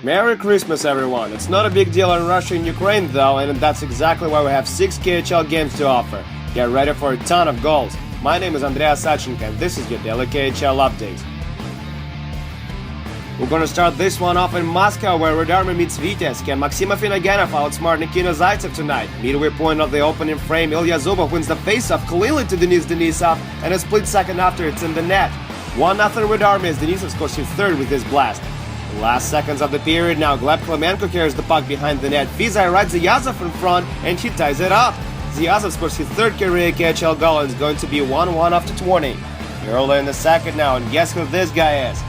Merry Christmas, everyone! It's not a big deal in Russia and Ukraine, though, and that's exactly why we have 6 KHL games to offer. Get ready for a ton of goals. My name is Andrea Sachenko, and this is your daily KHL update. We're gonna start this one off in Moscow, where Red Army meets Vitebsk, and Maxim Afinogenov outsmarted Nikita Zaitsev tonight. Midway point of the opening frame, Ilya Zubov wins the faceoff clearly to Denis Denisov, and a split second after it's in the net. 1-0 Red Army as Denisov scores his third with his blast. Last seconds of the period now, Gleb Klemenko carries the puck behind the net. Fizai rides Zyazov in front, and he ties it up. Zyazov scores his third career KHL goal, and it's going to be 1-1 after 20. Early in the second now, and guess who this guy is?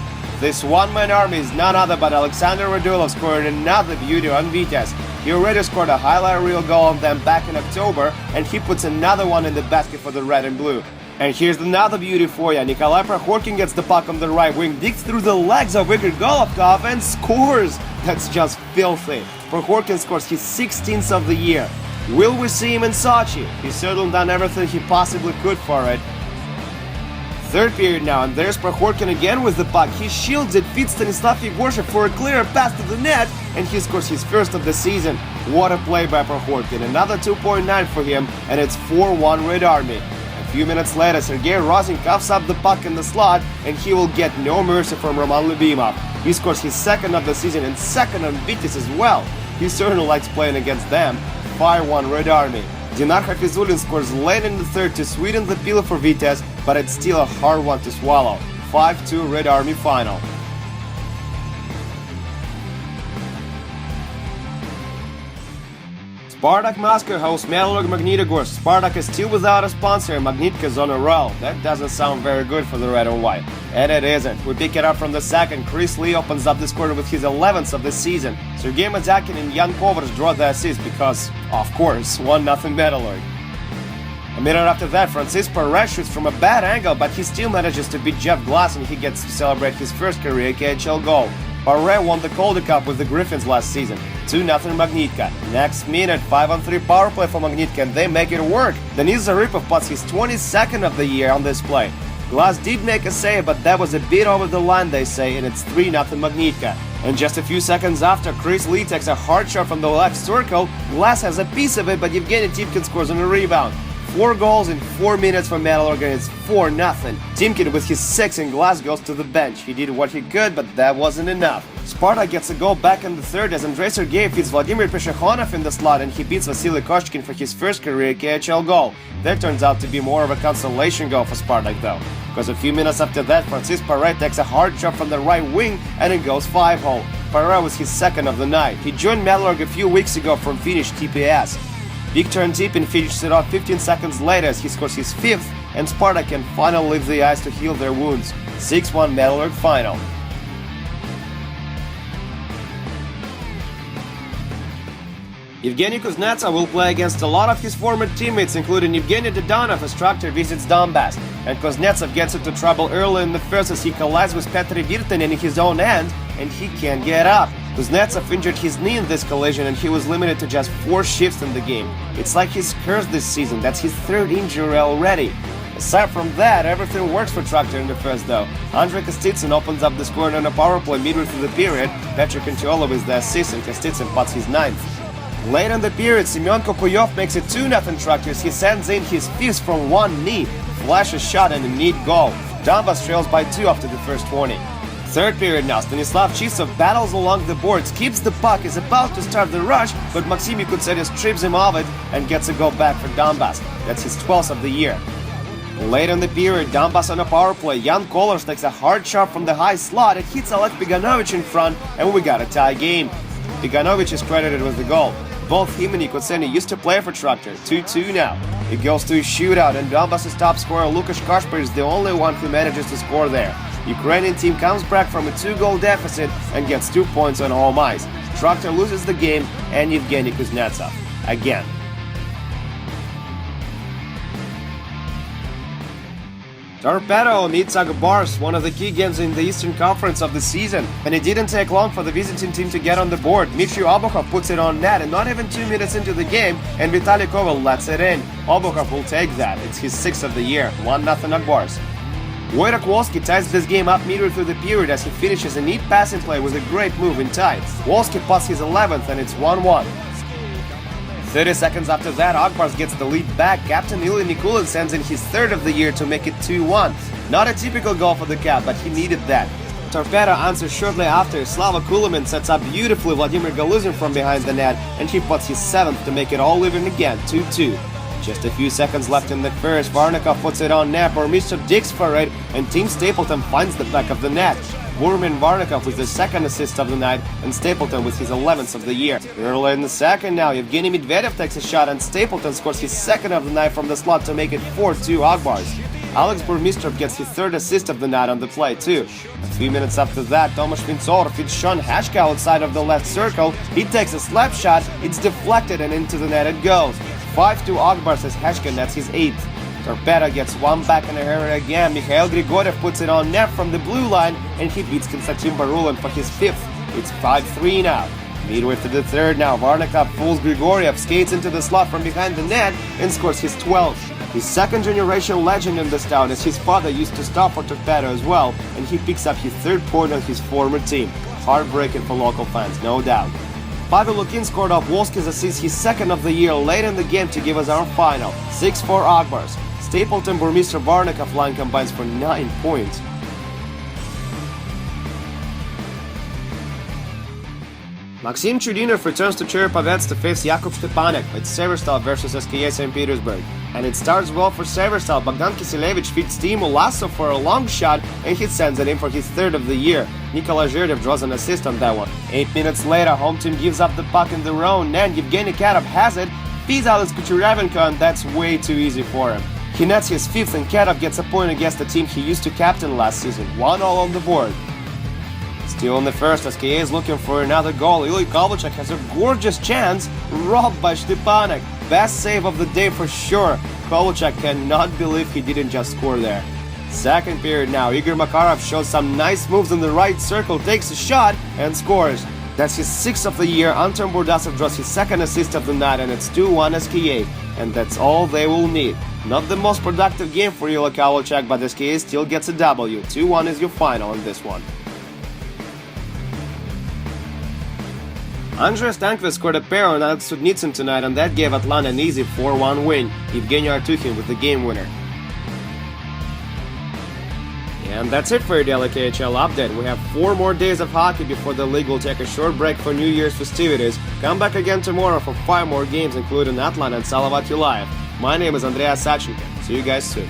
This one-man army is none other but Alexander Radulov scored another beauty on Vitebsk. He already scored a highlight reel goal on them back in October, and he puts another one in the basket for the red and blue. And here's another beauty for you. Nikolai Prokhorkin gets the puck on the right wing, digs through the legs of Igor Golovkov and scores! That's just filthy. Prokhorkin scores his 16th of the year. Will we see him in Sochi? He's certainly done everything he possibly could for it. Third period now, and there's Prokhorkin again with the puck. He shields it, feeds Stanislav Yegorshev for a clear pass to the net, and he scores his first of the season. What a play by Prokhorkin. Another 2.9 for him, and it's 4-1 Red Army. A few minutes later, Sergei Rozin cuffs up the puck in the slot, and he will get no mercy from Roman Lyubimov. He scores his second of the season and second on Vitesse as well. He certainly likes playing against them. 5-1 Red Army. Dinar Hafizulin scores late in the third to sweeten the pill for Vitesse, but it's still a hard one to swallow. 5-2 Red Army final. Spartak Moscow hosts Metalurg Magnitogorsk. Spartak is still without a sponsor, and Magnitka is on a roll. That doesn't sound very good for the red and white. And it isn't. We pick it up from the second. Chris Lee opens up this quarter with his 11th of the season. Sergei Madzakin and Jan Kovars draw the assist because, of course, 1-0 Metalurg. A minute after that, Francis Perez shoots from a bad angle, but he still manages to beat Jeff Glass, and he gets to celebrate his first career KHL goal. Perez won the Calder Cup with the Griffins last season. 2-0 Magnitka. Next minute, 5-on-3 power play for Magnitka, and they make it work. Denis Zaripov puts his 22nd of the year on this play. Glass did make a save, but that was a bit over the line, they say, and it's 3-0 Magnitka. And just a few seconds after, Chris Lee takes a hard shot from the left circle. Glass has a piece of it, but Evgeny Timkin scores on a rebound. 4 goals in 4 minutes for Metalurg, and it's 4-0. Timkin with his 6 and Glass goes to the bench. He did what he could, but that wasn't enough. Sparta gets a goal back in the third as Andrei Sergeyev feeds Vladimir Peshekhonov in the slot, and he beats Vasily Koshkin for his first career KHL goal. That turns out to be more of a consolation goal for Spartak though, because a few minutes after that, Francis Perez takes a hard shot from the right wing and it goes 5-hole. Perez was his second of the night. He joined Metalurg a few weeks ago from Finnish TPS. Viktor Antipin finishes it off 15 seconds later as he scores his 5th, and Sparta can finally leave the ice to heal their wounds. 6-1 Metalurg final. Evgeny Kuznetsov will play against a lot of his former teammates, including Evgeny Dodonov as Tractor visits Donbass. And Kuznetsov gets into trouble early in the first as he collides with Petri Virtanen in his own end, and he can't get up. Kuznetsov injured his knee in this collision, and he was limited to just 4 shifts in the game. It's like he's cursed this season. That's his 3rd injury already. Aside from that, everything works for Tractor in the first though. Andrei Kostitsyn opens up the scoring on a power play midway through the period. Petr Kontiolov is the assist, and Kostitsyn puts his 9th. Late in the period, Semyon Kokuyov makes it 2-0 Tractors. He sends in his 5th from one knee, flashes shot and a neat goal. Donbass trails by 2 after the first 20. Third period now, Stanislav Chisov battles along the boards, keeps the puck, is about to start the rush, but Maxim Yakutsev strips him of it and gets a goal back for Donbass. That's his 12th of the year. Late in the period, Donbass on a power play. Jan Kollars takes a hard shot from the high slot. It hits Oleg Piganovic in front, and we got a tie game. Piganovic is credited with the goal. Both him and Ikotseny used to play for Tractor. 2-2 now. It goes to a shootout, and Donbass's top scorer Lukasz Kashper is the only one who manages to score there. Ukrainian team comes back from a 2-goal deficit and gets 2 points on home ice. Tractor loses the game, and Evgeny Kuznetsov again. Torpedo meets Agabars, one of the key games in the Eastern Conference of the season, and it didn't take long for the visiting team to get on the board. Dmitry Obukhov puts it on net, and not even 2 minutes into the game, and Vitaly Koval lets it in. Obukhov will take that. It's his 6th of the year. 1-0 Agabars. Wojtek Wolski ties this game up midway through the period as he finishes a neat passing play with a great move in tight. Wolski puts his 11th and it's 1-1. 30 seconds after that, Akbars gets the lead back. Captain Ilya Nikulin sends in his third of the year to make it 2-1. Not a typical goal for the Cap, but he needed that. Torpedo answers shortly after. Slava Kulimin sets up beautifully Vladimir Galuzin from behind the net, and he puts his 7th to make it all even again, 2-2. Just a few seconds left in the first, Varnikov puts it on net, Burmistrov digs for it, and Team Stapleton finds the back of the net. Burmin Varnikov with the second assist of the night, and Stapleton with his 11th of the year. Early in the second now, Evgeny Medvedev takes a shot, and Stapleton scores his second of the night from the slot to make it 4-2 Akbars. Alex Burmistrov gets his third assist of the night on the play too. A few minutes after that, Tomasz Vintsov feeds Sean Hashka outside of the left circle. He takes a slap shot, it's deflected and into the net it goes. 5-2 Akbars as Hashka nets his 8th. Torpedo gets one back in a hurry again. Mikhail Grigoryev puts it on net from the blue line, and he beats Konstantin Barulin for his 5th. It's 5-3 now. Midway through the third now, Varnikov fools Grigoryev, skates into the slot from behind the net, and scores his 12th. His second-generation legend in this town, as his father used to stop for Torpedo as well, and he picks up his 3rd point on his former team. Heartbreaking for local fans, no doubt. Pavel Lukin scored off Wolski's assist, his 2nd of the year, late in the game to give us our final. 6-4 Akbars. Stapleton Burmistrov Varnikov line combines for 9 points. Maxim Chudinov returns to Cherpovets to face Jakub Stepanek. It's Severstal versus SKA St. Petersburg. And it starts well for Severstal. Bogdan Kiselevich feeds Timo Lasso for a long shot, and he sends it in for his 3rd of the year. Nikolai Zherdev draws an assist on that one. 8 minutes later, home team gives up the puck in their own end. Evgeny Kadov has it, feeds Alex Kucherevenko, and that's way too easy for him. He nets his 5th, and Kadov gets a point against the team he used to captain last season. 1-1 on the board. Still in the first, SKA is looking for another goal. Ilya Kovalchuk has a gorgeous chance, robbed by Stepanek. Best save of the day for sure. Kovalchuk cannot believe he didn't just score there. Second period now, Igor Makarov shows some nice moves in the right circle, takes a shot, and scores. That's his 6th of the year. Anton Burdasov draws his 2nd assist of the night, and it's 2-1 SKA. And that's all they will need. Not the most productive game for Ilya Kovalchuk, but SKA still gets a W. 2-1 is your final in this one. Andrei Stankovic scored a pair on Alex Sudnitsyn tonight, and that gave Atlanta an easy 4-1 win. Evgeny Artuhin with the game winner. And that's it for your daily KHL update. We have 4 more days of hockey before the league will take a short break for New Year's festivities. Come back again tomorrow for 5 more games, including Atlanta and Salavat Ulayev. My name is Andreas Sachenko. See you guys soon.